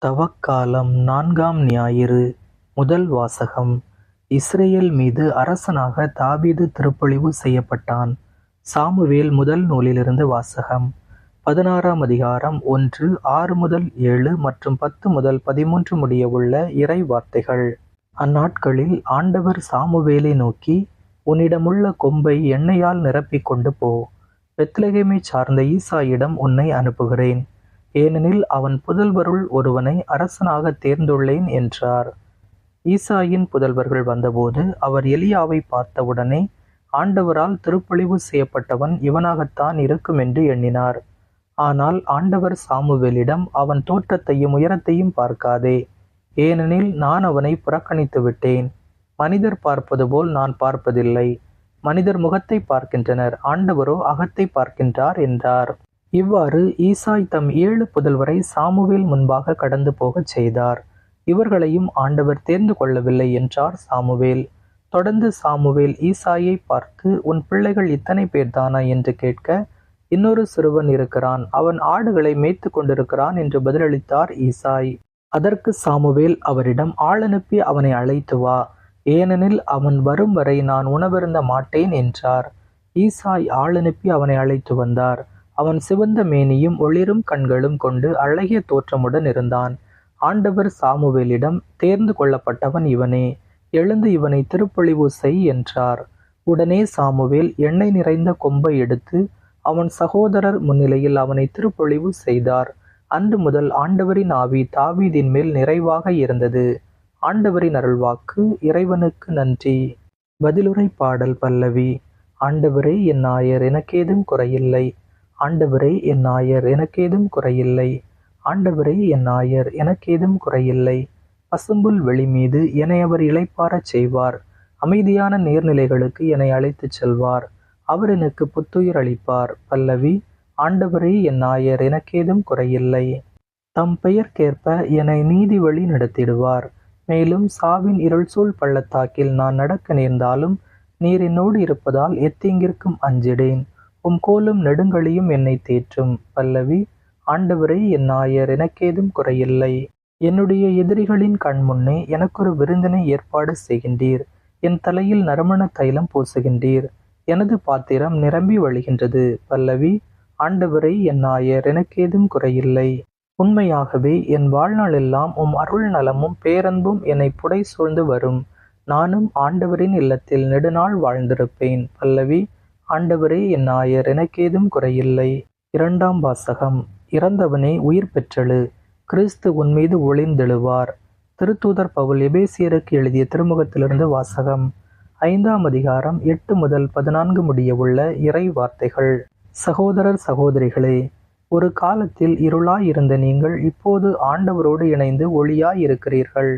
தவக்காலம் 4ஆம் ஞாயிறு. முதல் வாசகம். இஸ்ரேல் மீது அரசனாக தாவீது திருப்பொழிவு செய்யப்பட்டான். சாமுவேல் முதல் நூலிலிருந்து வாசகம். 16ஆம் அதிகாரம் 1, 6 முதல் 7 மற்றும் 10 முதல் 13 முடிய உள்ள இறை வார்த்தைகள். அந்நாட்களில் ஆண்டவர் சாமுவேலை நோக்கி, உன்னிடமுள்ள கொம்பை எண்ணெயால் நிரப்பிக் கொண்டு போ. பெத்லகேமைச் சார்ந்த ஈசாயிடம் உன்னை அனுப்புகிறேன். ஏனெனில் அவன் புதல்வருள் ஒருவனை அரசனாக தேர்ந்துள்ளேன் என்றார். ஈசாயின் புதல்வர்கள் வந்தபோது அவர் எலியாவை பார்த்தவுடனே, ஆண்டவரால் திருப்பொழிவு செய்யப்பட்டவன் இவனாகத்தான் இருக்கும் என்று எண்ணினார். ஆனால் ஆண்டவர் சாமுவேலிடம், அவன் தோற்றத்தையும் உயரத்தையும் பார்க்காதே, ஏனெனில் நான் அவனை புறக்கணித்து விட்டேன். மனிதர் பார்ப்பது போல் நான் பார்ப்பதில்லை. மனிதர் முகத்தை பார்க்கின்றனர், ஆண்டவரோ அகத்தை பார்க்கின்றார் என்றார். இவ்வாறு ஈசாய் தம் 7 புதல்வரை சாமுவேல் முன்பாக கடந்து போகச் செய்தார். இவர்களையும் ஆண்டவர் தேர்ந்து கொள்ளவில்லை என்றார் சாமுவேல். தொடர்ந்து சாமுவேல் ஈசாயை பார்த்து, உன் பிள்ளைகள் இத்தனை பேர்தானா என்று கேட்க, இன்னொரு சிறுவன் இருக்கிறான், அவன் ஆடுகளை மேய்த்து கொண்டிருக்கிறான் என்று பதிலளித்தார் ஈசாய். அதற்கு சாமுவேல் அவரிடம், ஆள் அனுப்பி அவனை அழைத்து வா, ஏனெனில் அவன் வரும் வரை நான் உணவருந்த மாட்டேன் என்றார். ஈசாய் ஆள் அனுப்பி அவனை அழைத்து வந்தார். அவன் சிவந்த மேனியும் ஒளிரும் கண்களும் கொண்டு அழகிய தோற்றமுடன் இருந்தான். ஆண்டவர் சாமுவேலிடம், தேர்ந்து கொள்ளப்பட்டவன் இவனே, எழுந்து இவனை திருப்பொழிவு செய் என்றார். உடனே சாமுவேல் எண்ணெய் நிறைந்த கொம்பை எடுத்து அவன் சகோதரர் முன்னிலையில் அவனை திருப்பொழிவு செய்தார். அன்று முதல் ஆண்டவரின் ஆவி தாவீதின் மேல் நிறைவாக இருந்தது. ஆண்டவரின் அருள்வாக்கு. இறைவனுக்கு நன்றி. பதிலுரை பாடல் பல்லவி. ஆண்டவரே என் நாயர், எனக்கேதும் குறையில்லை. ஆண்டவரே என் நாயர், எனக்கேதும் குறையில்லை. ஆண்டவரே என் நாயர், எனக்கேதும் குறையில்லை. பசும்புல் வெளி மீது என்னை அவர் இளைப்பாறச் செய்வார். அமைதியான நீர்நிலைகளுக்கு என்னை அழைத்துச் செல்வார். அவர் எனக்கு புத்துயிர் அளிப்பார். பல்லவி. ஆண்டவரே என் நாயர், எனக்கேதும் குறையில்லை. தம் பெயர்க்கேற்ப என்னை நீதி வழி நடத்திடுவார். மேலும் சாவின் இருள் சூழ் பள்ளத்தாக்கில் நான் நடக்க நேர்ந்தாலும் நீர் என்னோடு இருப்பதால் எத்தீங்கிற்கும் அஞ்சிடேன். உம் கோலும் நெடுங்கலியும் என்னை தேற்றும். பல்லவி. ஆண்டவரே என் நாயர், எனக்கேதும் குறையில்லை. என்னுடைய எதிரிகளின் கண் முன்னே எனக்கொரு விருந்தினை ஏற்பாடு செய்கின்றீர். என் தலையில் நறுமண தைலம் பூசுகின்றீர். எனது பாத்திரம் நிரம்பி வழிகின்றது. பல்லவி. ஆண்டவரே என் நாயர், எனக்கேதும் குறையில்லை. உண்மையாகவே என் வாழ்நாள் எல்லாம் உம் அருள் நலமும் பேரன்பும் என்னை புடை சூழ்ந்து வரும். நானும் ஆண்டவரின் இல்லத்தில் நெடுநாள் வாழ்ந்திருப்பேன். பல்லவி. ஆண்டவரே என் நாயர், எனக்கேதும் குறையில்லை. 2ஆம் வாசகம். இறந்தவனே உயிர் பெற்றெழு, கிறிஸ்து உன்மீது ஒளிர்ந்தெழுவார். திருத்தூதர் பவுல் எபேசியருக்கு எழுதிய திருமுகத்திலிருந்து வாசகம். 5ஆம் அதிகாரம் 8 முதல் 14 முடிய உள்ள இறை வார்த்தைகள். சகோதரர் சகோதரிகளே, ஒரு காலத்தில் இருளாய் இருந்த நீங்கள் இப்போது ஆண்டவரோடு இணைந்து ஒளியாய் இருக்கிறீர்கள்.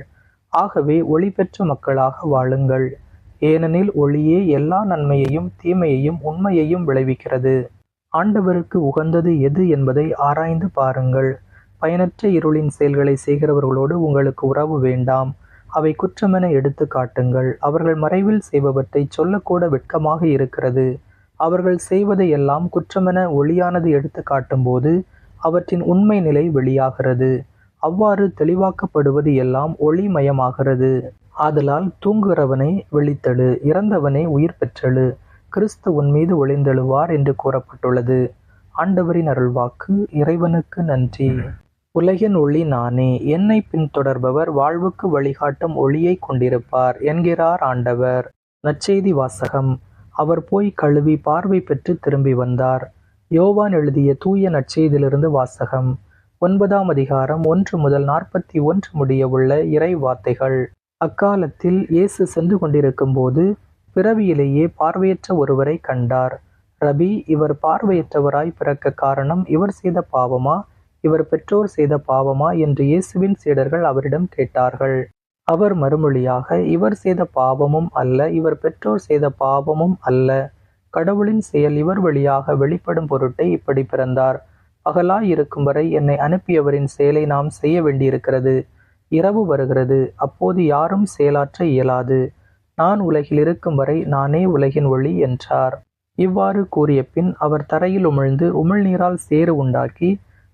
ஆகவே ஒளி பெற்ற மக்களாக வாழுங்கள். ஏனெனில் ஒளியே எல்லா நன்மையையும் தீமையையும் உண்மையையும் விளைவிக்கிறது. ஆண்டவருக்கு உகந்தது எது என்பதை ஆராய்ந்து பாருங்கள். பயனற்ற இருளின் செயல்களை செய்கிறவர்களோடு உங்களுக்கு உறவு வேண்டாம். அவை குற்றமென எடுத்து காட்டுங்கள். அவர்கள் மறைவில் செய்பவற்றை சொல்லக்கூட வெட்கமாக இருக்கிறது. அவர்கள் செய்வதை எல்லாம் குற்றமென ஒளியானது எடுத்து காட்டும்போது அவற்றின் உண்மை நிலை வெளியாகிறது. அவ்வாறு தெளிவாக்கப்படுவது எல்லாம் ஒளிமயமாகிறது. ஆதலால் தூங்குகிறவனை விழித்தெழு, இறந்தவனே உயிர் பெற்றெழு, கிறிஸ்து உன்மீது ஒளிந்தெழுவார் என்று கூறப்பட்டுள்ளது. ஆண்டவரின் அருள்வாக்கு. இறைவனுக்கு நன்றி. உலகின் ஒளி நானே, என்னை பின்தொடர்பவர் வாழ்வுக்கு வழிகாட்டும் ஒளியை கொண்டிருப்பார் என்கிறார் ஆண்டவர். நற்செய்தி வாசகம். அவர் போய் கழுவி பார்வை பெற்று திரும்பி வந்தார். யோவான் எழுதிய தூய நற்செய்தியிலிருந்து வாசகம். 9ஆம் அதிகாரம் 1 முதல் 41 முடிய உள்ள இறை வார்த்தைகள். அக்காலத்தில் இயேசு சென்று கொண்டிருக்கும் போது பிறவியிலேயே பார்வையற்ற ஒருவரை கண்டார். ரபி, இவர் பார்வையற்றவராய் பிறக்க காரணம் இவர் செய்த பாவமா, இவர் பெற்றோர் செய்த பாவமா என்று இயேசுவின் சீடர்கள் அவரிடம் கேட்டார்கள். அவர் மறுமொழியாக, இவர் செய்த பாவமும் அல்ல, இவர் பெற்றோர் செய்த பாவமும் அல்ல. கடவுளின் செயல் இவர் வழியாக வெளிப்படும் பொருட்டே இப்படி பிறந்தார். பகலாய் இருக்கும் வரை என்னை அனுப்பியவரின் செயலை நாம் செய்ய வேண்டியிருக்கிறது. இரவு வருகிறது, அப்போது யாரும் செயலாற்ற இயலாது. நான் உலகில் இருக்கும் வரை நானே உலகின் ஒளி என்றார். இவ்வாறு கூறிய பின் அவர் தரையில் உமிழ்ந்து உமிழ்நீரால் சேறு உண்டாக்கி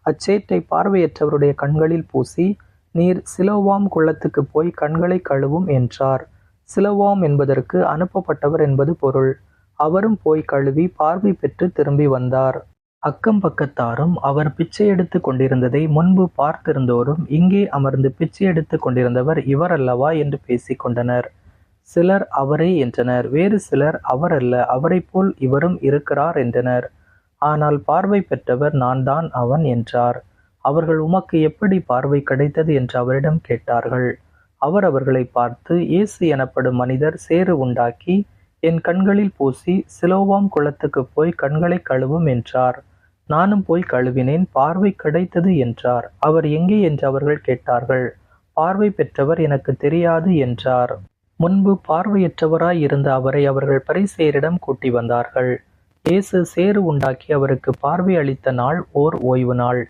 அச்சேற்றை பார்வையற்றவருடைய கண்களில் பூசி, நீர் சிலோவாம் குளத்துக்கு போய் கண்களை கழுவும் என்றார். சிலோவாம் என்பதற்கு அனுப்பப்பட்டவர் என்பது பொருள். அவரும் போய் கழுவி பார்வை பெற்று திரும்பி வந்தார். அக்கம் பக்கத்தாரும் அவர் பிச்சை எடுத்து கொண்டிருந்ததை முன்பு பார்த்திருந்தோரும், இங்கே அமர்ந்து பிச்சை எடுத்து கொண்டிருந்தவர் இவர் அல்லவா என்று பேசிக் கொண்டனர். சிலர் அவரே என்றனர். வேறு சிலர் அவரல்ல, அவரை போல் இவரும் இருக்கிறார் என்றனர். ஆனால் பார்வை பெற்றவர் நான் தான் அவன் என்றார். அவர்கள் உமக்கு எப்படி பார்வை கிடைத்தது என்று அவரிடம் கேட்டார்கள். அவர் அவர்களை பார்த்து, இயேசு எனப்படும் மனிதர் சேறு உண்டாக்கி என் கண்களில் பூசி சிலோவாம் குளத்துக்கு போய் கண்களை கழுவும் என்றார். நானும் போய் கழுவினேன், பார்வை கிடைத்தது என்றார். அவர் எங்கே என்று அவர்கள் கேட்டார்கள். பார்வை பெற்றவர் எனக்கு தெரியாது என்றார். முன்பு பார்வையற்றவராய் இருந்த அவரை அவர்கள் பரிசேயரிடம் கூட்டி வந்தார்கள். இயேசு சேறு உண்டாக்கி அவருக்கு பார்வை அளித்த நாள் ஓர் ஓய்வு நாள்.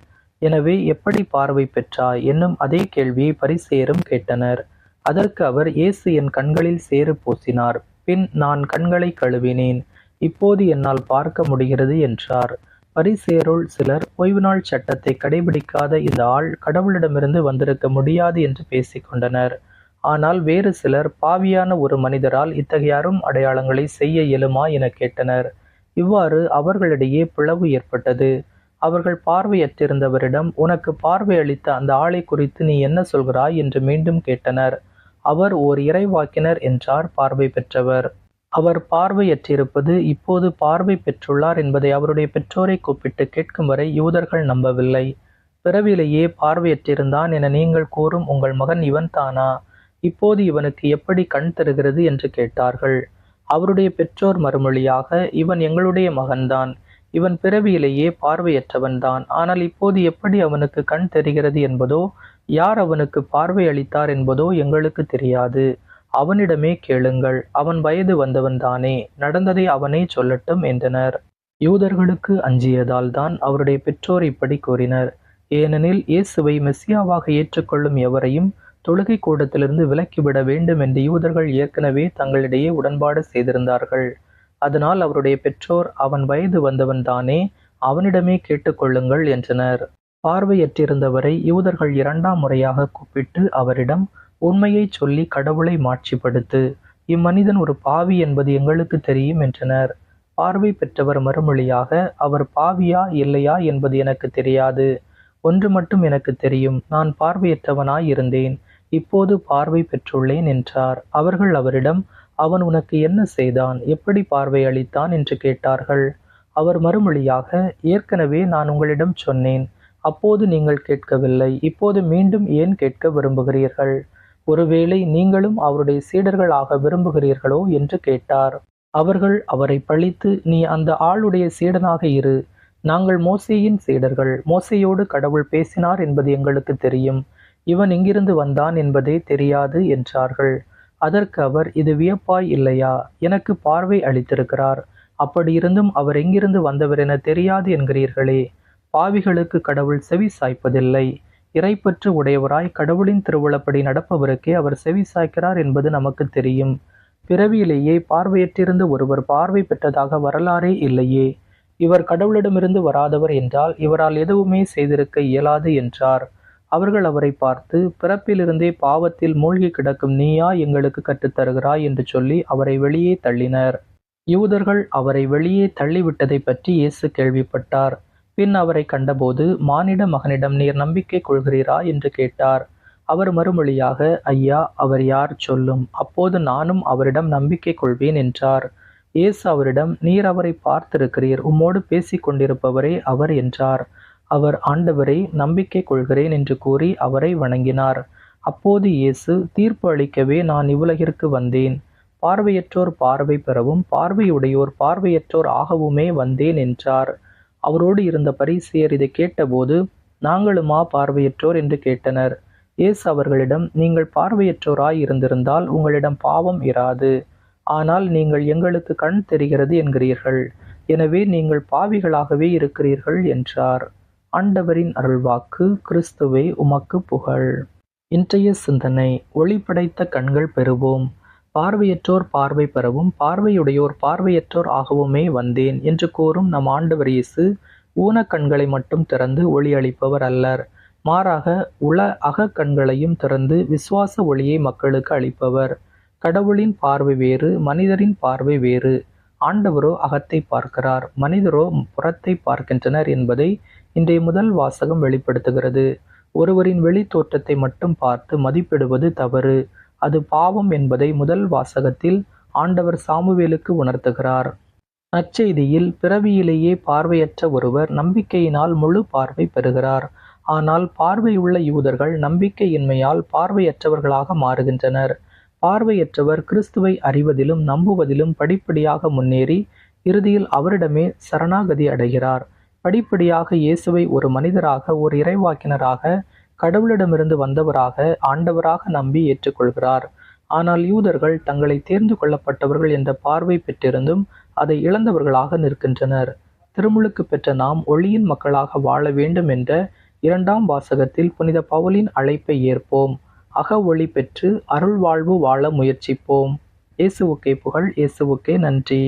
எனவே எப்படி பார்வை பெற்றாய் என்னும் அதே கேள்வியை பரிசேயரும் கேட்டனர். அதற்கு அவர், இயேசு என் கண்களில் சேறு பூசினார், பின் நான் கண்களை கழுவினேன், இப்போது என்னால் பார்க்க முடிகிறது என்றார். பரிசேயருள் சிலர், ஓய்வு நாள் சட்டத்தை கடைபிடிக்காத இந்த ஆள் கடவுளிடமிருந்து வந்திருக்க முடியாது என்று பேசிக்கொண்டனர். ஆனால் வேறு சிலர், பாவியான ஒரு மனிதரால் இத்தகைய அரும் அடையாளங்களை செய்ய இயலுமா என கேட்டனர். இவ்வாறு அவர்களிடையே பிளவு ஏற்பட்டது. அவர்கள் பார்வையற்றிருந்தவரிடம், உனக்கு பார்வை அளித்த அந்த ஆளை குறித்து நீ என்ன சொல்கிறாய் என்று மீண்டும் கேட்டனர். அவர் ஓர் இறைவாக்கினர் என்றார் பார்வை பெற்றவர். அவர் பார்வையற்றிருப்பது இப்போது பார்வை பெற்றுள்ளார் என்பதை அவருடைய பெற்றோரை கூப்பிட்டு கேட்கும் வரை யூதர்கள் நம்பவில்லை. பிறவிலேயே பார்வையற்றிருந்தான் என நீங்கள் கூறும் உங்கள் மகன் இவன் தானா? இப்போது இவனுக்கு எப்படி கண் தருகிறது என்று கேட்டார்கள். அவருடைய பெற்றோர் மறுமொழியாக, இவன் எங்களுடைய மகன்தான், இவன் பிறவியிலேயே பார்வையற்றவன்தான். ஆனால் இப்போது எப்படி அவனுக்கு கண் தெரிகிறது என்பதோ, யார் அவனுக்கு பார்வை அளித்தார் என்பதோ எங்களுக்கு தெரியாது. அவனிடமே கேளுங்கள், அவன் வயது வந்தவன்தானே, நடந்ததை அவனே சொல்லட்டும் என்றனர். யூதர்களுக்கு அஞ்சியதால் தான் அவருடைய பெற்றோர் இப்படி கூறினர். ஏனெனில் இயேசுவை மெசியாவாக ஏற்றுக்கொள்ளும் எவரையும் தொழுகை கூடத்திலிருந்து விலக்கிவிட வேண்டும் என்று யூதர்கள் ஏற்கனவே தங்களிடையே உடன்பாடு செய்திருந்தார்கள். அதனால் அவருடைய பெற்றோர், அவன் வயது வந்தவன் தானே, அவனிடமே கேட்டுக்கொள்ளுங்கள் என்றனர். பார்வையற்றிருந்தவரை யூதர்கள் 2ஆம் முறையாக கூப்பிட்டு அவரிடம், உண்மையை சொல்லி கடவுளை மாட்சிப்படுத்து, இம்மனிதன் ஒரு பாவி என்பது எங்களுக்கு தெரியும் என்றனர். பார்வை பெற்றவர் மறுமொழியாக, அவர் பாவியா இல்லையா என்பது எனக்கு தெரியாது. ஒன்று மட்டும் எனக்கு தெரியும், நான் பார்வையற்றவனாய் இருந்தேன், இப்போது பார்வை பெற்றுள்ளேன் என்றார். அவர்கள் அவரிடம், அவன் உனக்கு என்ன செய்தான், எப்படி பார்வை அளித்தான் என்று கேட்டார்கள். அவர் மறுமொழியாக, ஏற்கனவே நான் உங்களிடம் சொன்னேன், அப்போது நீங்கள் கேட்கவில்லை, இப்போது மீண்டும் ஏன் கேட்க விரும்புகிறீர்கள்? ஒருவேளை நீங்களும் அவருடைய சீடர்கள் ஆக விரும்புகிறீர்களோ என்று கேட்டார். அவர்கள் அவரை பழித்து, நீ அந்த ஆளுடைய சீடனாக இரு, நாங்கள் மோசேயின் சீடர்கள், மோசேயோடு கடவுள் பேசினார் என்பது எங்களுக்கு தெரியும், இவன் எங்கிருந்து வந்தான் என்பதே தெரியாது என்றார்கள். அதற்கு அவர், இது வியப்பாய் இல்லையா? எனக்கு பார்வை அளித்திருக்கிறார், அப்படி இருந்தும் அவர் எங்கிருந்து வந்தவர் என தெரியாது என்கிறீர்களே. பாவிகளுக்கு கடவுள் செவி சாய்ப்பதில்லை. இறைப்பற்று உடையவராய் கடவுளின் திருவுளப்படி நடப்பவருக்கே அவர் செவி சாய்க்கிறார் என்பது நமக்கு தெரியும். பிறவியிலேயே பார்வையற்றிருந்த ஒருவர் பார்வை பெற்றதாக வரலாறே இல்லையே. இவர் கடவுளிடமிருந்து வராதவர் என்றால் இவரால் எதுவுமே செய்திருக்க இயலாது என்றார். அவர்கள் அவரை பார்த்து, பிறப்பிலிருந்தே பாவத்தில் மூழ்கி கிடக்கும் நீயா எங்களுக்கு கற்றுத்தருகிறாய் என்று சொல்லி அவரை வெளியே தள்ளினர். யூதர்கள் அவரை வெளியே தள்ளிவிட்டதை பற்றி இயேசு கேள்விப்பட்டார். பின் அவரை கண்டபோது, மானிட மகனிடம் நீர் நம்பிக்கை கொள்கிறீரா என்று கேட்டார். அவர் மறுமொழியாக, ஐயா, அவர் யார் சொல்லும், அப்போது நானும் அவரிடம் நம்பிக்கை கொள்வேன் என்றார். இயேசு அவரிடம், நீர் அவரை பார்த்திருக்கிறீர், உம்மோடு பேசிக் கொண்டிருப்பவரே அவர் என்றார். அவர், ஆண்டவரை, நம்பிக்கை கொள்கிறேன் என்று கூறி அவரை வணங்கினார். அப்போது இயேசு, தீர்ப்பு அளிக்கவே நான் இவ்வுலகிற்கு வந்தேன், பார்வையற்றோர் பார்வை பெறவும் பார்வையுடையோர் பார்வையற்றோர் ஆகவுமே வந்தேன் என்றார். அவரோடு இருந்த பரிசேயர் இதை கேட்டபோது, நாங்களுமா பார்வையற்றோர் என்று கேட்டனர். இயேசு அவர்களிடம், நீங்கள் பார்வையற்றோராய் இருந்திருந்தால் உங்களிடம் பாவம் இராது. ஆனால் நீங்கள் எங்களுக்கு கண் தெரிகிறது என்கிறீர்கள், எனவே நீங்கள் பாவிகளாகவே இருக்கிறீர்கள் என்றார். ஆண்டவரின் அருள்வாக்கு. கிறிஸ்துவே உமக்கு புகழ். இன்றைய சிந்தனை. ஒளி படைத்த கண்கள் பெறுவோம். பார்வையற்றோர் பார்வை பெறவும் பார்வையுடையோர் பார்வையற்றோர் ஆகவுமே வந்தேன் என்று கூறும் நம் ஆண்டவர் இயேசு ஊனக்கண்களை மட்டும் திறந்து ஒளி அளிப்பவர் அல்லர். மாறாக அகக்கண்களையும் திறந்து விசுவாச ஒளியை மக்களுக்கு அளிப்பவர். கடவுளின் பார்வை வேறு, மனிதரின் பார்வை வேறு. ஆண்டவரோ அகத்தை பார்க்கிறார், மனிதரோ புறத்தை பார்க்கின்றனர் என்பதை இன்றைய முதல் வாசகம் வெளிப்படுத்துகிறது. ஒருவரின் வெளி தோற்றத்தை மட்டும் பார்த்து மதிப்பிடுவது தவறு. அது பாவம் என்பதை முதல் வாசகத்தில் ஆண்டவர் சாமுவேலுக்கு உணர்த்துகிறார். நற்செய்தியில் பிறவியிலேயே பார்வையற்ற ஒருவர் நம்பிக்கையினால் முழு பார்வை பெறுகிறார். ஆனால் பார்வையுள்ள யூதர்கள் நம்பிக்கையின்மையால் பார்வையற்றவர்களாக மாறுகின்றனர். பார்வையற்றவர் கிறிஸ்துவை அறிவதிலும் நம்புவதிலும் படிப்படியாக முன்னேறி இறுதியில் அவரிடமே சரணாகதி அடைகிறார். படிப்படியாக இயேசுவை ஒரு மனிதராக, ஒரு இறைவாக்கினராக, கடவுளிடமிருந்து வந்தவராக, ஆண்டவராக நம்பி ஏற்றுக்கொள்கிறார். ஆனால் யூதர்கள் தங்களை தேர்ந்து கொள்ளப்பட்டவர்கள் என்ற பார்வை பெற்றிருந்தும் அதை இழந்தவர்களாக நிற்கின்றனர். திருமுழுக்கு பெற்ற நாம் ஒளியின் மக்களாக வாழ வேண்டும் என்ற 2ஆம் வாசகத்தில் புனித பவுலின் அழைப்பை ஏற்போம். அக ஒளி பெற்று அருள் வாழ்வு வாழ முயற்சிப்போம். இயேசுவுக்கே புகழ், இயேசுவுக்கே நன்றி.